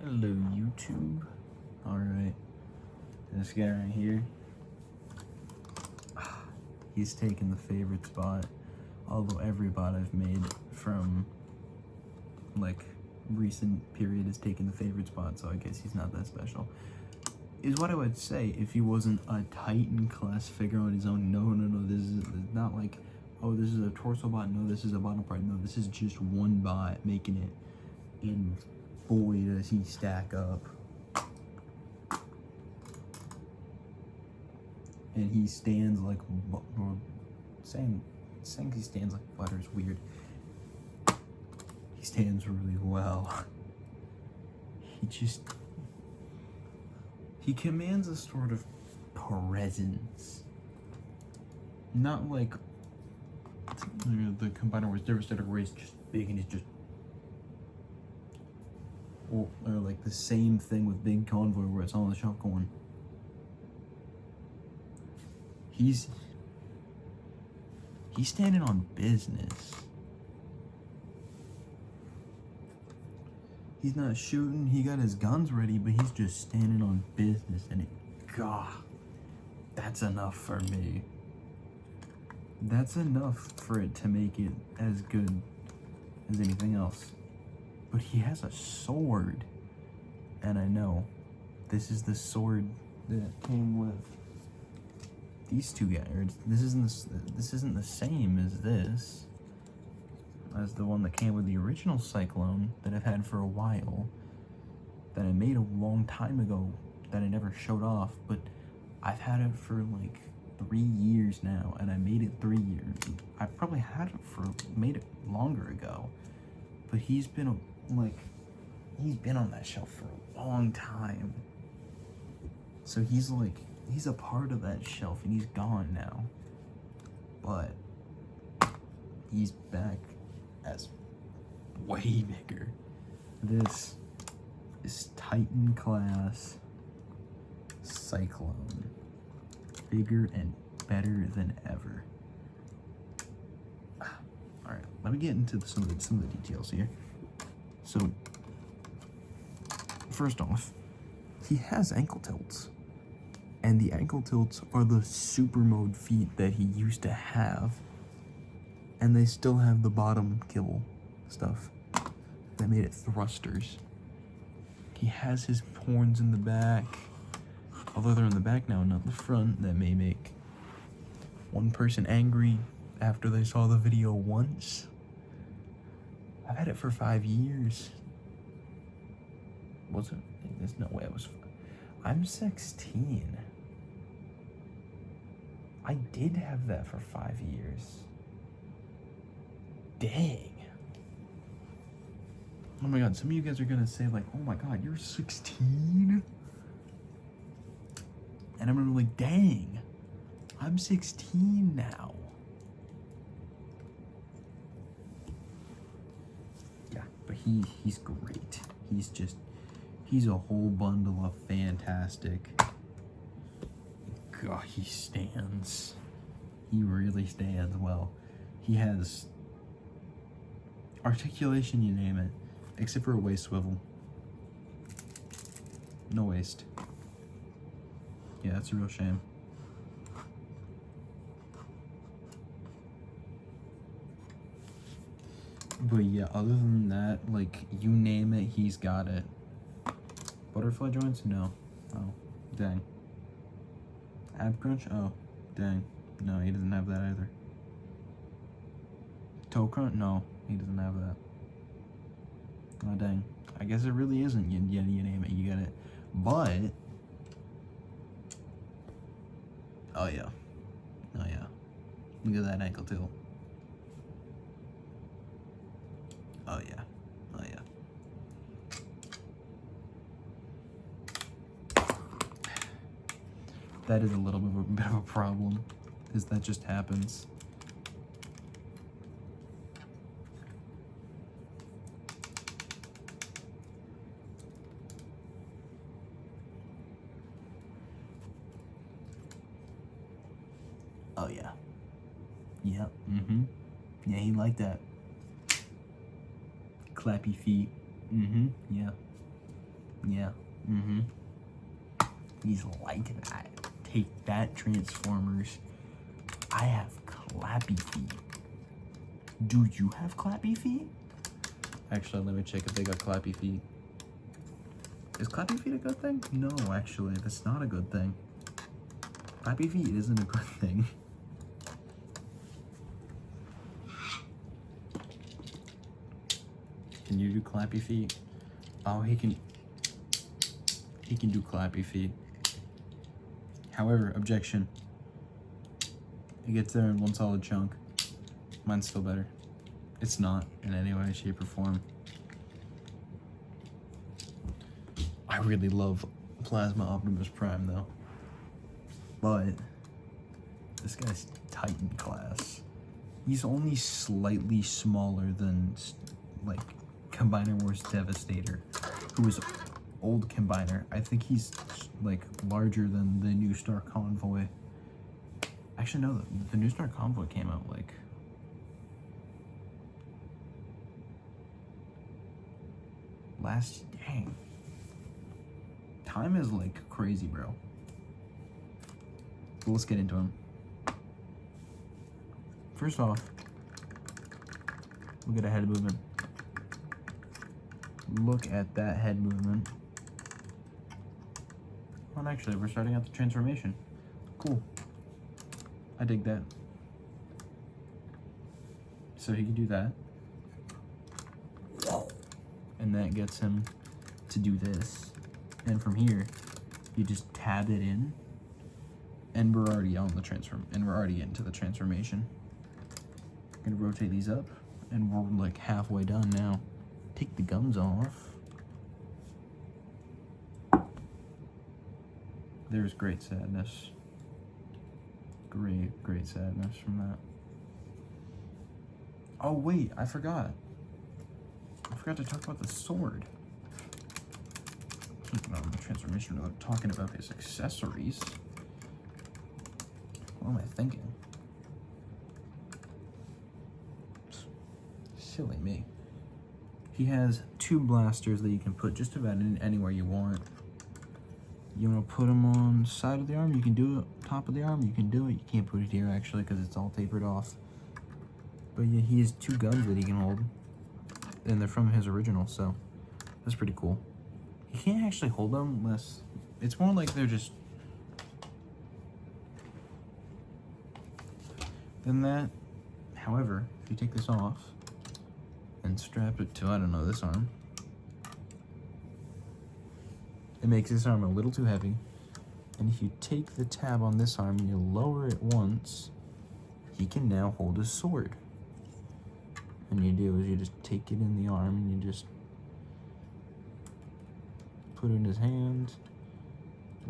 Hello, YouTube. Alright, this guy right here, he's taken the favorite spot, although every bot I've made from, like, recent period has taken the favorite spot, so I guess he's not that special. Is what I would say if he wasn't a Titan class figure on his own. No, this is not like, oh, this is a torso bot, no, this is a bottom part, no, this is just one bot making it, and boy does he stack up. And he stands like, saying he stands like butter is weird. He stands really well. He commands a sort of presence. Not like the Combiner was Devastator Race, just big and he's just, or like the same thing with Big Convoy where it's on the shelf going. He's standing on business. He's not shooting, he got his guns ready, but he's just standing on business, and God, that's enough for me. That's enough for it to make it as good as anything else. But he has a sword, and I know this is the sword that came with these two guys. This isn't the same as the one that came with the original Cyclone that I've had for a while, that I made a long time ago that I never showed off, but I've had it for like 3 years now, and I made it 3 years. I probably had it made it longer ago, but he's been on that shelf for a long time. So he's a part of that shelf, and he's gone now. But he's back as way bigger. This is Titan class Cyclone. Bigger and better than ever. Alright, let me get into some of the details here. So, first off, he has ankle tilts. And the ankle tilts are the super mode feet that he used to have. And they still have the bottom kibble stuff that made it thrusters. He has his horns in the back. Although they're in the back now, not the front. That may make one person angry after they saw the video once. I've had it for 5 years. Was it? There's no way I was. I'm 16. I did have that for 5 years. Dang. Oh my god, some of you guys are gonna say like, oh my god, you're 16? And I'm gonna be like, dang, I'm 16 now. Yeah, but he's great. He's a whole bundle of fantastic. God, he stands. He really stands well. He has articulation, you name it, except for a waist swivel. No waist. Yeah, that's a real shame. But yeah, other than that, like, you name it, he's got it. Butterfly joints? No. Oh, dang. Ab crunch? Oh, dang. No, he doesn't have that either. Toe crunch? No, he doesn't have that. Oh, dang. I guess it really isn't. You name it, you got it. But, oh yeah. Oh yeah. Look at that ankle too. Oh yeah. Oh yeah. That is a little bit of a problem, is that just happens. Oh yeah. Yep. Yeah, he liked that. Clappy feet. Yeah. Yeah. Mm-hmm. He's like that. Take that, Transformers. I have clappy feet. Do you have clappy feet? Actually, let me check if they got clappy feet. Is clappy feet a good thing? No, actually, that's not a good thing. Clappy feet isn't a good thing. Can you do clappy feet? Oh, he can do clappy feet. However, objection. It gets there in one solid chunk. Mine's still better. It's not in any way, shape, or form. I really love Plasma Optimus Prime though. But this guy's Titan class. He's only slightly smaller than like Combiner Wars Devastator, who is old Combiner. I think he's like larger than the New Star Convoy. Actually, no, the New Star Convoy came out like dang. Time is like crazy, bro. But let's get into him. First off, look at a head movement. Look at that head movement. Well, actually, we're starting out the transformation. Cool. I dig that. So he can do that. And that gets him to do this. And from here, you just tab it in. And we're already on the we're already into the transformation. Gonna rotate these up, and we're like halfway done now. Take the gums off. There's great sadness. Great sadness from that. Oh wait, I forgot. I forgot to talk about the sword. Keeping on the transformation without talking about his accessories. What am I thinking? Silly me. He has two blasters that you can put just about anywhere you want. You want to put them on the side of the arm, you can do it. Top of the arm, you can do it. You can't put it here actually because it's all tapered off. But yeah, he has two guns that he can hold. And they're from his original, so that's pretty cool. You can't actually hold them unless... It's more like they're just... than that. However, if you take this off and strap it to, I don't know, this arm, it makes this arm a little too heavy. And if you take the tab on this arm and you lower it once, he can now hold his sword. And you do is you just take it in the arm and you just put it in his hand,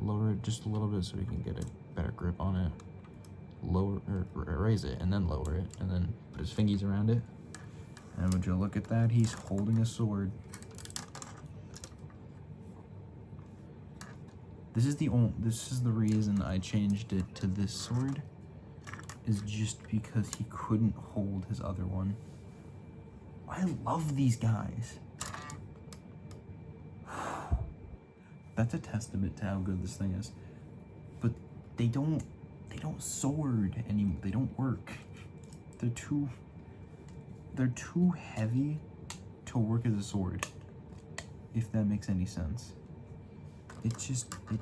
lower it just a little bit so he can get a better grip on it. Lower or raise it and then lower it and then put his fingies around it. And would you look at that? He's holding a sword. This is the reason I changed it to this sword, is just because he couldn't hold his other one. I love these guys. That's a testament to how good this thing is. But they don't sword anymore. They don't work. They're too heavy to work as a sword, if that makes any sense. It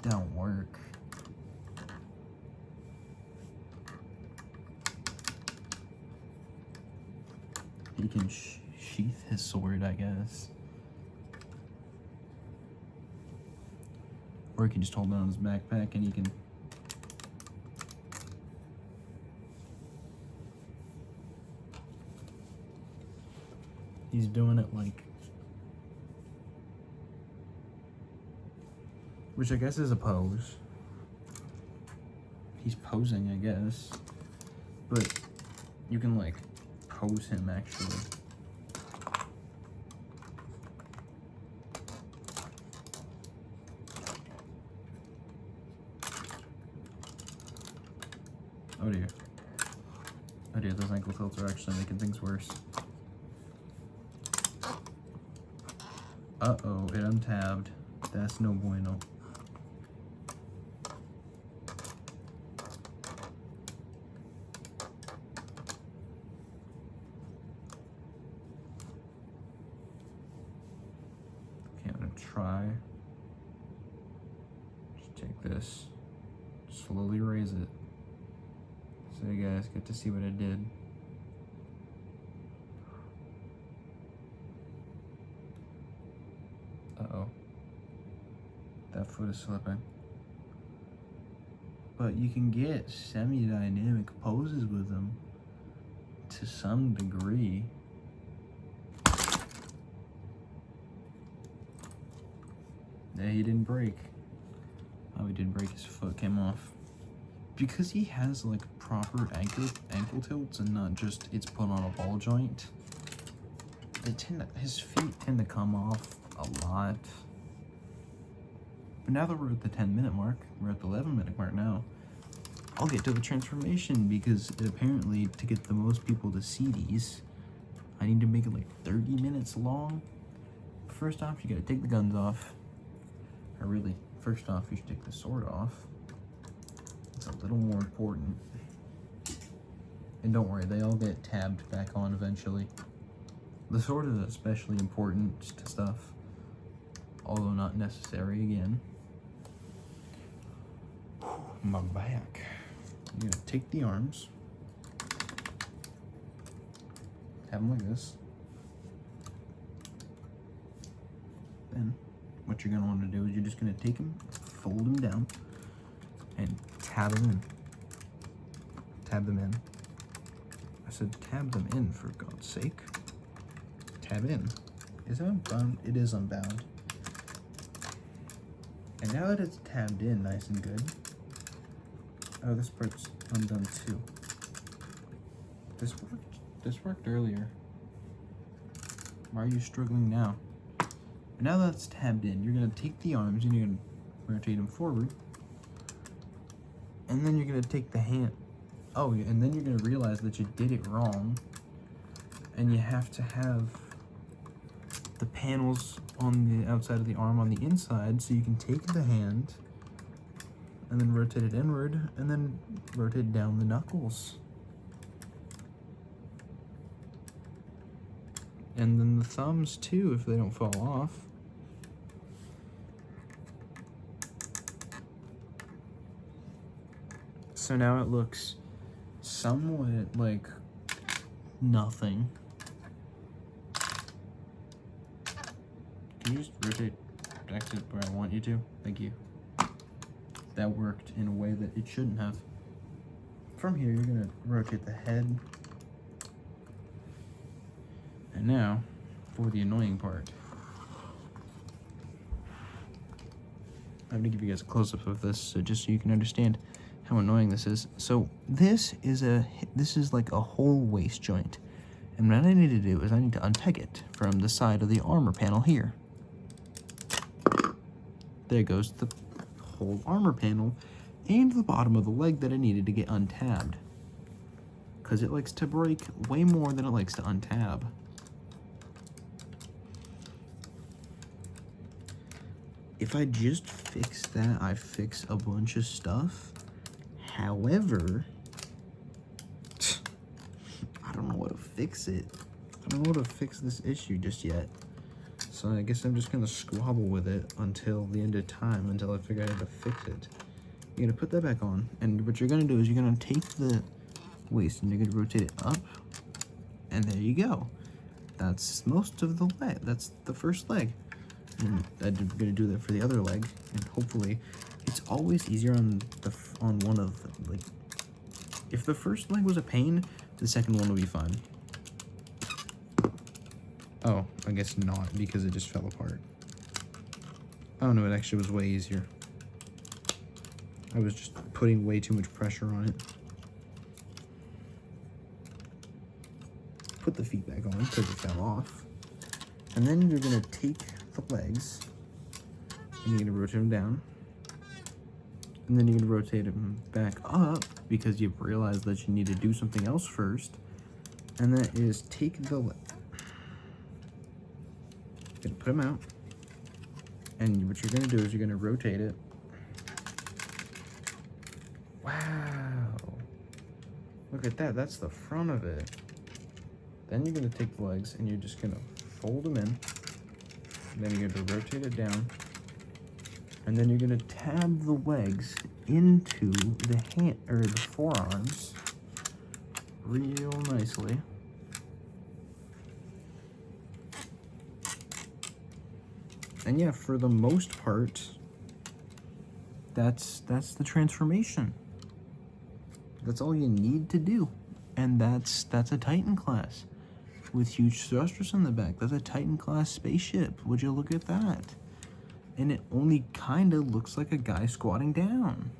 don't work. He can sheath his sword, I guess. Or he can just hold it on his backpack and he can... He's doing it like... Which I guess is a pose. He's posing, I guess. But you can like pose him actually. Oh dear. Oh dear, those ankle tilts are actually making things worse. Uh-oh, it untabbed. That's no bueno. Okay, I'm gonna try. Just take this, slowly raise it, so you guys get to see what it did. Uh-oh. That foot is slipping. But you can get semi-dynamic poses with them to some degree. Yeah, he didn't break. Oh, he did break. His foot came off. Because he has like proper ankle tilts and not just it's put on a ball joint. His feet tend to come off a lot. But now that we're at the 10-minute mark, we're at the 11-minute mark now, I'll get to the transformation because apparently to get the most people to see these, I need to make it like 30 minutes long. First off, you gotta take the guns off. Or really, first off, you should take the sword off. It's a little more important. And don't worry, they all get tabbed back on eventually. The sword is especially important to stuff, although not necessary again. My back. I'm gonna take the arms, have them like this. Then what you're gonna want to do is you're just gonna take them, fold them down, and tab them in. Tab them in. I said tab them in, for God's sake. Tab in. Is it unbound? It is unbound. And now that it's tabbed in nice and good, oh, this part's undone too. This worked earlier. Why are you struggling now? And now that's tabbed in, you're gonna take the arms and you're gonna rotate them forward. And then you're gonna take the hand. Oh, and then you're gonna realize that you did it wrong. And you have to have the panels on the outside of the arm on the inside, so you can take the hand and then rotate it inward and then rotate down the knuckles. And then the thumbs too, if they don't fall off. So now it looks somewhat like nothing. Can you just rotate back to where I want you to? Thank you. That worked in a way that it shouldn't have. From here, you're gonna rotate the head. And now, for the annoying part. I'm gonna give you guys a close-up of this, so just so you can understand how annoying this is. So this is like a whole waist joint. And what I need to do is I need to unpeg it from the side of the armor panel here. There goes the whole armor panel and the bottom of the leg that I needed to get untabbed. Because it likes to break way more than it likes to untab. If I just fix that, I fix a bunch of stuff. However, I don't know how to fix it. I don't know how to fix this issue just yet. So I guess I'm just gonna squabble with it until the end of time, until I figure out how to fix it. You're gonna put that back on, and what you're gonna do is you're gonna take the waist and you're gonna rotate it up, and there you go. That's most of the leg. That's the first leg. And I'm gonna do that for the other leg, and hopefully, it's always easier on one of them. Like, if the first leg was a pain, the second one will be fine. Oh, I guess not, because it just fell apart. Oh no, it actually was way easier. I was just putting way too much pressure on it. Put the feet back on because it fell off. And then you're gonna take the legs and you're gonna rotate them down. And then you're gonna rotate them back up because you've realized that you need to do something else first. And that is take the leg. Gonna put them out. And what you're gonna do is you're gonna rotate it. Wow. Look at that, that's the front of it. Then you're gonna take the legs and you're just gonna fold them in. Then you're gonna rotate it down. And then you're gonna tab the legs into the hand or the forearms real nicely. And yeah, for the most part, that's the transformation. That's all you need to do. And that's a Titan class with huge thrusters in the back. That's a Titan class spaceship. Would you look at that? And it only kind of looks like a guy squatting down.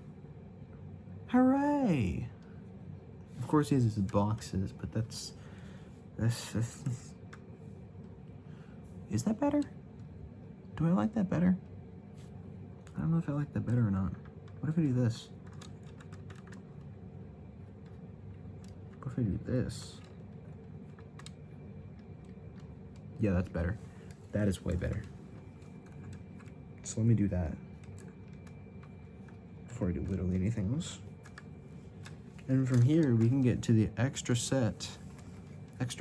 Hooray! Of course he has his boxes, but that's is that better? Do I like that better? I don't know if I like that better or not. What if I do this? What if I do this? Yeah, that's better. That is way better. So let me do that before I do literally anything else. And from here, we can get to the extra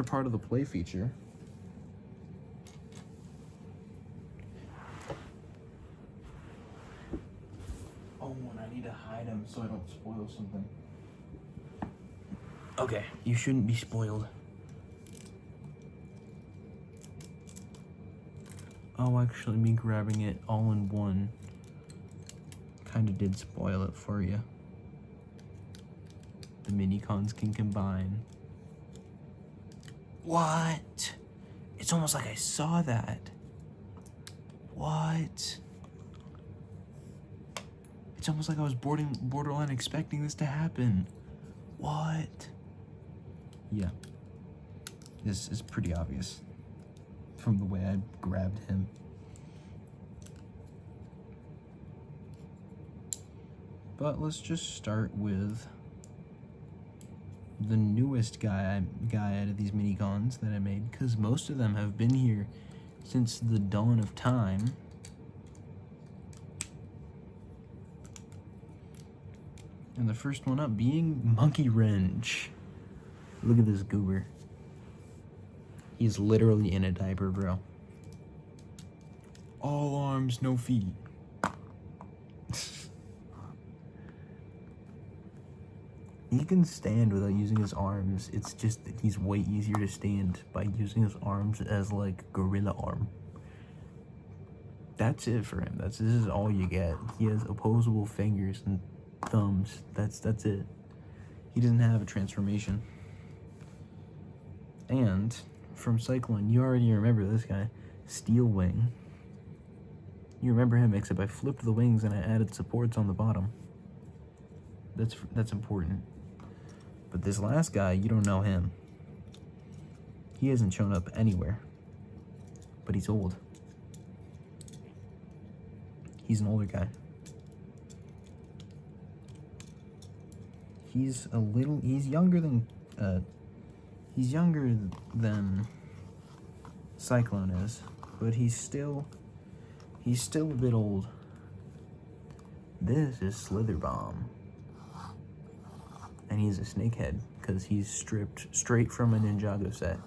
part of the play feature. Oh, and I need to hide them so I don't spoil something. Okay, you shouldn't be spoiled. Oh, actually, me grabbing it all in one kind of did spoil it for you. The mini-cons can combine. What? It's almost like I saw that. What? It's almost like I was borderline expecting this to happen. What? Yeah. This is pretty obvious from the way I grabbed him. But let's just start with the newest guy out of these mini-cons that I made, because most of them have been here since the dawn of time. And the first one up being Monkey Wrench. Look at this goober. He's literally in a diaper, bro. All arms, no feet. He can stand without using his arms. It's just that he's way easier to stand by using his arms as like gorilla arm. That's it for him. This is all you get. He has opposable fingers and thumbs. That's it. He doesn't have a transformation. And from Cyclone, you already remember this guy, Steel Wing. You remember him, except I flipped the wings and I added supports on the bottom. That's important. But this last guy, you don't know him. He hasn't shown up anywhere. But he's old. He's an older guy. He's younger than Cyclone is, but he's still a bit old. This is Slither Bomb. And he's a snakehead, because he's stripped straight from a Ninjago set.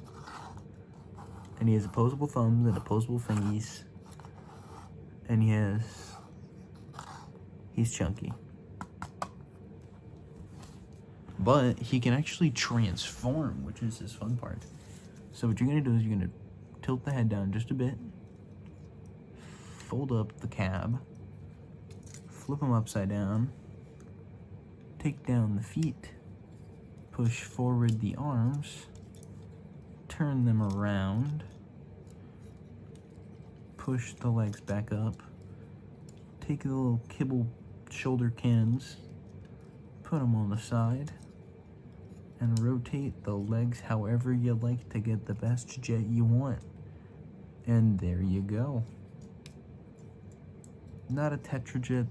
And he has opposable thumbs and opposable fingies. And he's chunky. But he can actually transform, which is his fun part. So what you're going to do is you're going to tilt the head down just a bit. Fold up the cab. Flip him upside down. Take down the feet. Push forward the arms. Turn them around. Push the legs back up. Take the little kibble shoulder cannons. Put them on the side. And rotate the legs however you like to get the best jet you want. And there you go. Not a Tetrajet,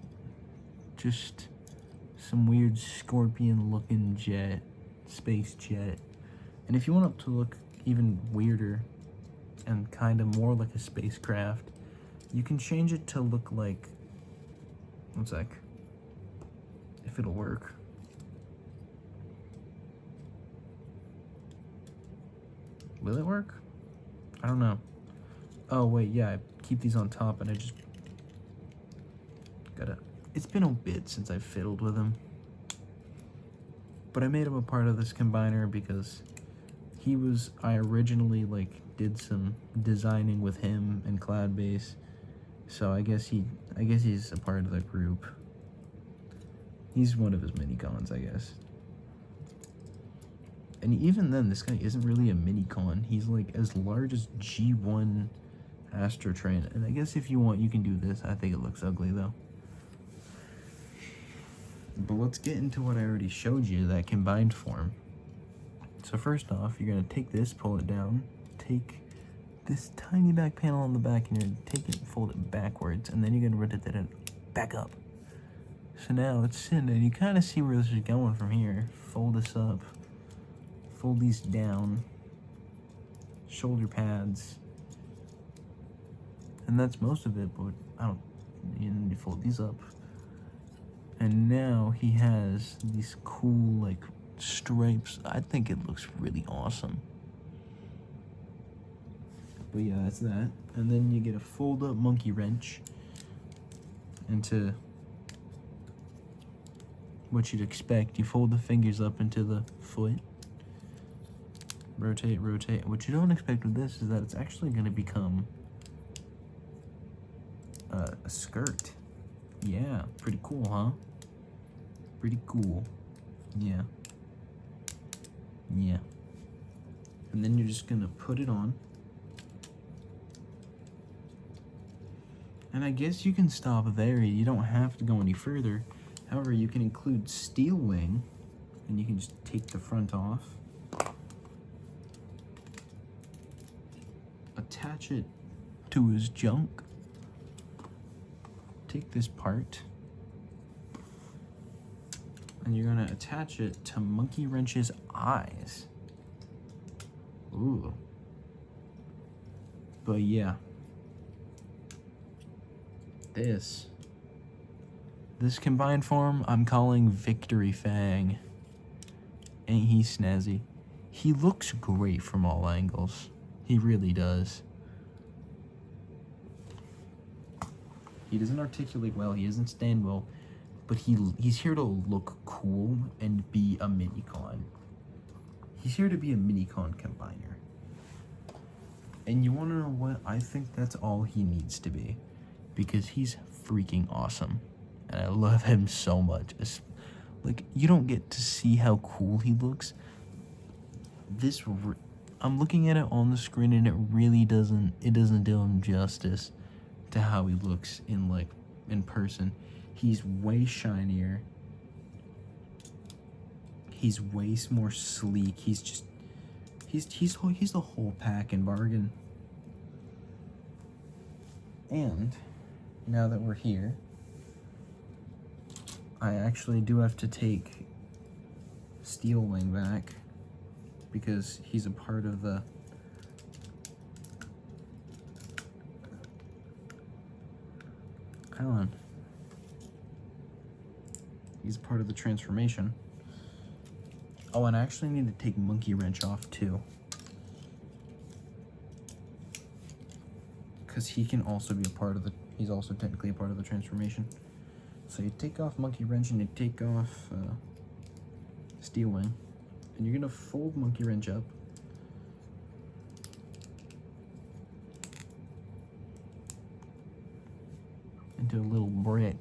just some weird scorpion looking jet, space jet. And if you want it to look even weirder and kind of more like a spacecraft, You can change it to look like, one sec, if it'll work. Will it work? I don't know. Oh wait, yeah, I keep these on top and I just gotta, it's been a bit since I've fiddled with them. But I made him a part of this combiner because I originally like did some designing with him and Cloudbase. So I guess he's a part of the group. He's one of his mini cons, I guess. And even then, this guy isn't really a mini con. He's like as large as G1 Astro Train. And I guess if you want, you can do this. I think it looks ugly though. But let's get into what I already showed you, that combined form. So first off, you're gonna take this, pull it down, take this tiny back panel on the back, and you're gonna take it and fold it backwards, and then you're gonna rotate it back up. So now it's sitting, and you kind of see where this is going from here. Fold this up, fold these down, shoulder pads, and that's most of it, but you need to fold these up. And now he has these cool, like, stripes. I think it looks really awesome. But yeah, that's that. And then you get a fold-up monkey wrench into what you'd expect. You fold the fingers up into the foot. Rotate, rotate. What you don't expect with this is that it's actually going to become a skirt. Yeah, pretty cool, huh? Pretty cool. Yeah. Yeah. And then you're just gonna put it on. And I guess you can stop there. You don't have to go any further. However, you can include steel wing, and you can just take the front off, attach it to his junk, take this part, and you're gonna attach it to Monkey Wrench's eyes. Ooh. But yeah. This combined form I'm calling Victory Fang. Ain't he snazzy? He looks great from all angles. He really does. He doesn't articulate well, he doesn't stand well, but he's here to look cool and be a mini-con. He's here to be a mini-con combiner. And you wanna know what? I think that's all he needs to be, because he's freaking awesome. And I love him so much. Like, you don't get to see how cool he looks. I'm looking at it on the screen and it really doesn't do him justice to how he looks in person. He's way shinier. He's way more sleek. He's the whole pack and bargain. And now that we're here, I actually do have to take Steel Wing back because he's a part of the He's part of the transformation. Oh, and I actually need to take Monkey Wrench off too, because he can also be a part of he's also technically a part of the transformation. So you take off Monkey Wrench and you take off Steel Wing, and you're gonna fold Monkey Wrench up. Into a little brick.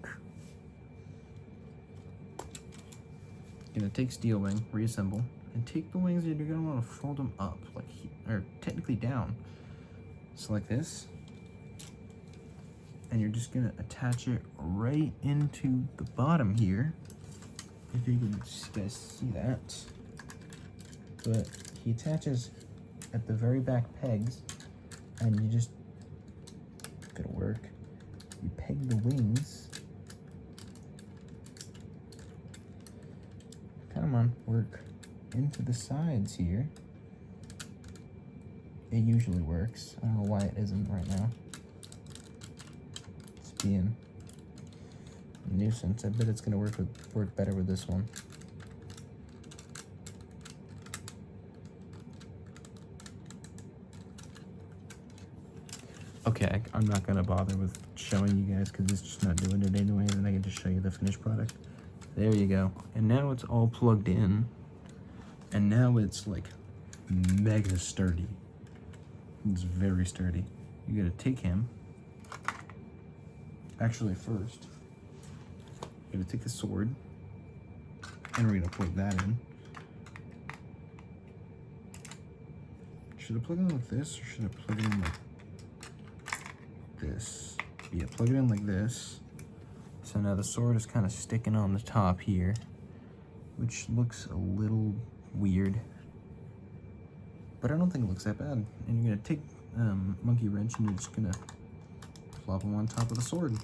You're gonna take Steel Wing, reassemble, and take the wings and you're gonna wanna fold them up, or technically down. So like this. And you're just gonna attach it right into the bottom here. If you guys see that. But he attaches at the very back pegs, and you just, if it'll work, you peg the wings. Come on, work into the sides here. It usually works. I don't know why it isn't right now. being a nuisance. I bet it's gonna work better with this one. Okay, I'm not gonna bother with showing you guys because it's just not doing it anyway, and then I can just show you the finished product. There you go. And now it's all plugged in, and now it's like mega sturdy. It's very sturdy. You gotta take him. Actually, first, you're gonna take the sword, and we're gonna plug that in. Should I plug it in like this, or should I plug it in like this? Yeah, plug it in like this. So now the sword is kind of sticking on the top here, which looks a little weird, but I don't think it looks that bad. And you're gonna take monkey wrench and you're just gonna plop them on top of the sword.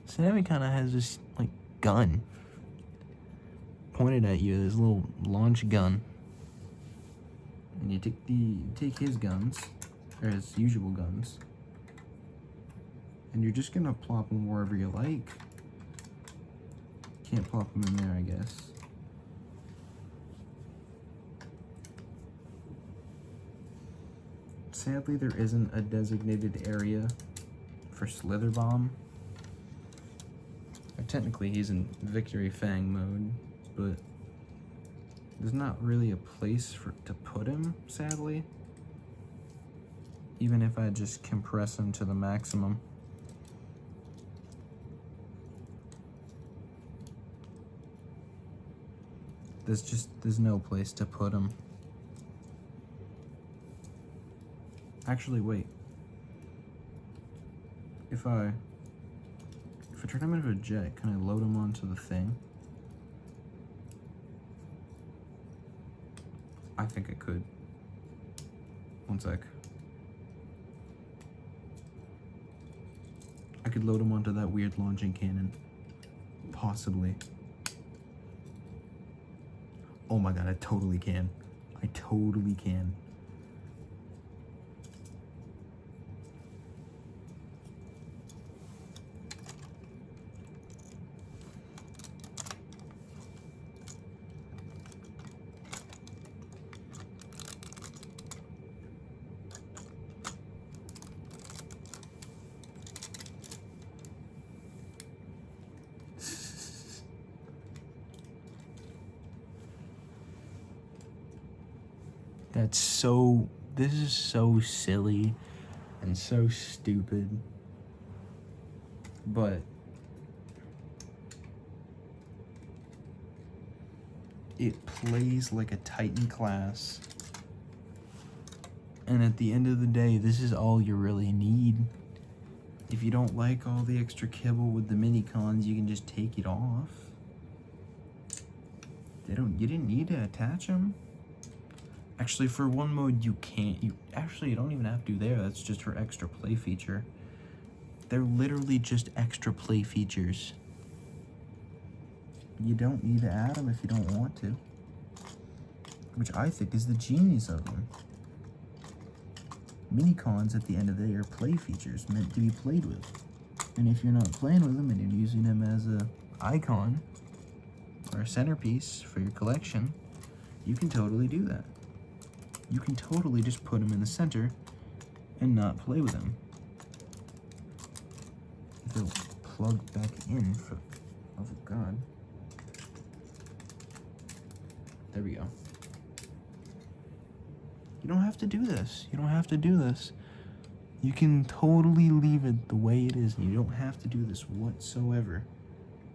So now he kind of has this like gun pointed at you, this little launch gun. And you take his guns, or his usual guns, and you're just gonna plop them wherever you like. Can't plop them in there, I guess. Sadly, there isn't a designated area for Slither Bomb. Technically, he's in Victory Fang mode, but there's not really a place to put him, sadly. Even if I just compress him to the maximum. There's no place to put him. Actually, wait. If I turn him into a jet, can I load him onto the thing? I think I could. One sec. I could load him onto that weird launching cannon. Possibly. Oh my god, I totally can. I totally can. This is so silly and so stupid, but it plays like a Titan class, and at the end of the day, this is all you really need. If you don't like all the extra kibble with the mini-cons, you can just take it off. You didn't need to attach them. Actually, for one mode, you can't. You don't even have to there. That's just for extra play feature. They're literally just extra play features. You don't need to add them if you don't want to. Which I think is the genius of them. Mini-cons, at the end of the day, are play features meant to be played with. And if you're not playing with them and you're using them as a icon or a centerpiece for your collection, you can totally do that. You can totally just put them in the center and not play with them. They'll plug back in, for love of God. There we go. You don't have to do this. You don't have to do this. You can totally leave it the way it is. You don't have to do this whatsoever.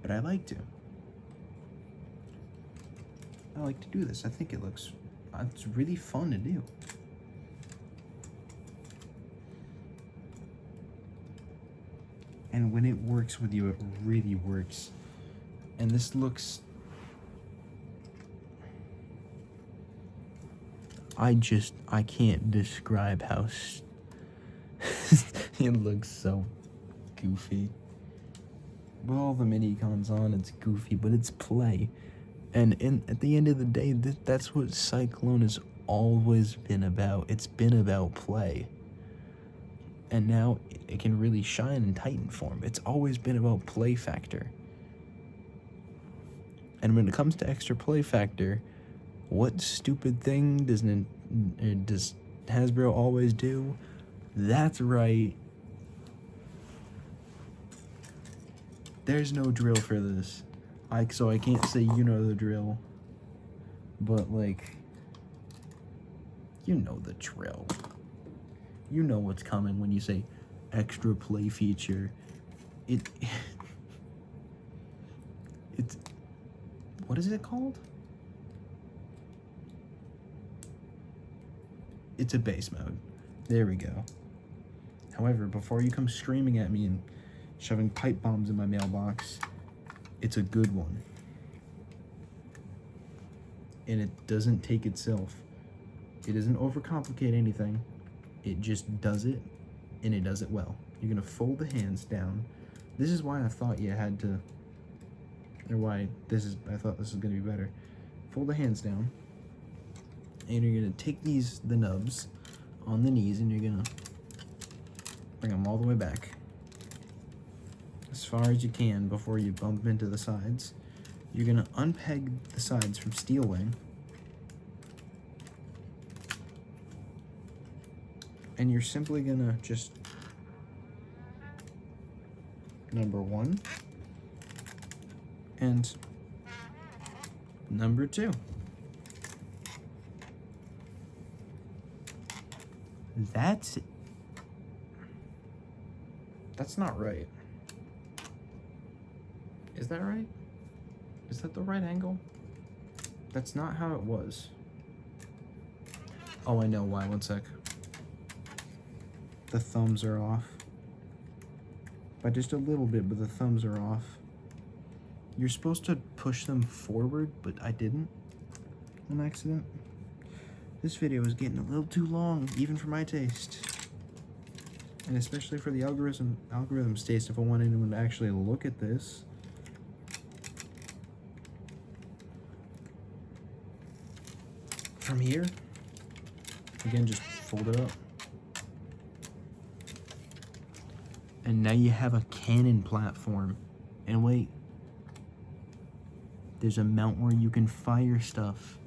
But I like to. I like to do this. I think it's really fun to do. And when it works with you, it really works. And this looks... I can't describe how... it looks so goofy. With all the mini-cons on, it's goofy, but it's play. And at the end of the day, that's what Cyclone has always been about. It's been about play. And now it can really shine in Titan form. It's always been about play factor. And when it comes to extra play factor, what stupid thing does Hasbro always do? That's right. There's no drill for this. So I can't say you know the drill. But like, you know the drill. You know what's coming when you say extra play feature. It's what is it called? It's a base mode. There we go. However, before you come screaming at me and shoving pipe bombs in my mailbox, it's a good one. And it doesn't take itself. It doesn't overcomplicate anything. It just does it, and it does it well. You're gonna fold the hands down. This is why I thought you had to, or why I thought this was gonna be better. Fold the hands down, and you're gonna take the nubs on the knees, and you're gonna bring them all the way back as far as you can before you bump into the sides. You're gonna unpeg the sides from steel wing, and you're simply gonna just number 1 and number 2. That's not right. Is that right? Is that the right angle? That's not how it was. Oh, I know why. One sec. The thumbs are off. By just a little bit, but the thumbs are off. You're supposed to push them forward, but I didn't on accident. This video is getting a little too long, even for my taste. And especially for the algorithm's taste, if I want anyone to actually look at this. From here, again, just fold it up. And now you have a cannon platform. And wait, there's a mount where you can fire stuff.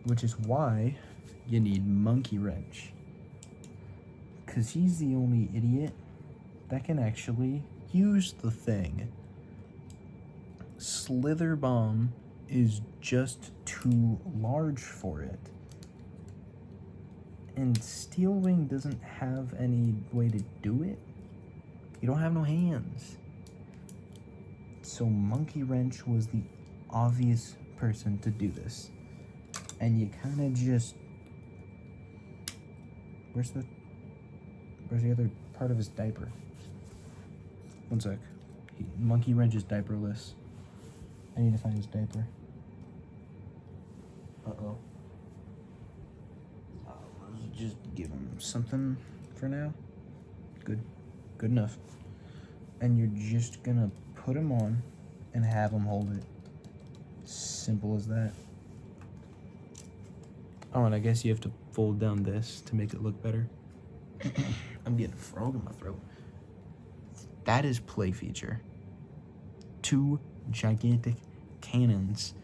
Which is why you need Monkey Wrench. Because he's the only idiot that can actually use the thing. Slither Bomb is just too large for it. And Steel Wing doesn't have any way to do it. You don't have no hands. So Monkey Wrench was the obvious person to do this. And you kind of just... Where's the other part of his diaper? One sec. Monkey Wrench is diaperless. I need to find his diaper. Uh-oh. Let's just give him something for now. Good enough. And you're just gonna put him on and have him hold it. Simple as that. Oh, and I guess you have to fold down this to make it look better. I'm getting a frog in my throat. That is play feature. 2 gigantic cannons.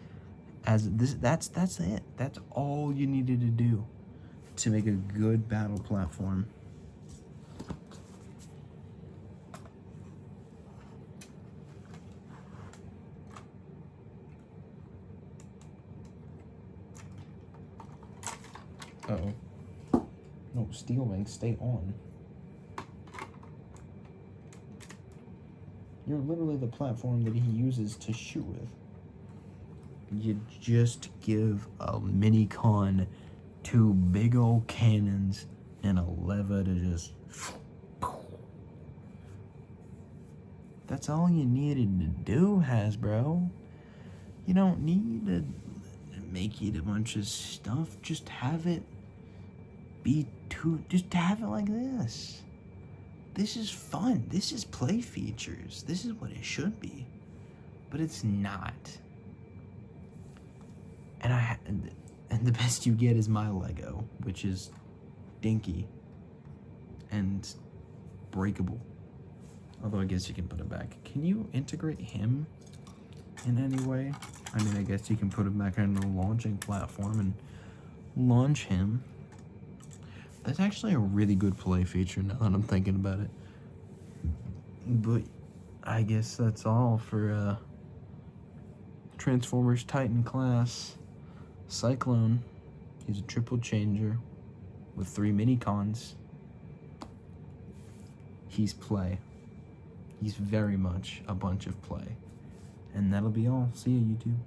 That's it. That's all you needed to do to make a good battle platform. Uh-oh. No, Steel Wing, stay on. You're literally the platform that he uses to shoot with. You just give a mini con 2 big old cannons and a lever to just... That's all you needed to do, Hasbro. You don't need to make it a bunch of stuff. Just have it just have it like this. This is fun. This is play features. This is what it should be. But it's not. And the best you get is my Lego, which is dinky and breakable. Although I guess you can put it back. Can you integrate him in any way? I mean, I guess you can put him back on a launching platform and launch him. That's actually a really good play feature now that I'm thinking about it. But I guess that's all for Transformers Titan class Cyclone. He's a triple changer with 3 mini-cons. He's play. He's very much a bunch of play. And that'll be all. See you, YouTube.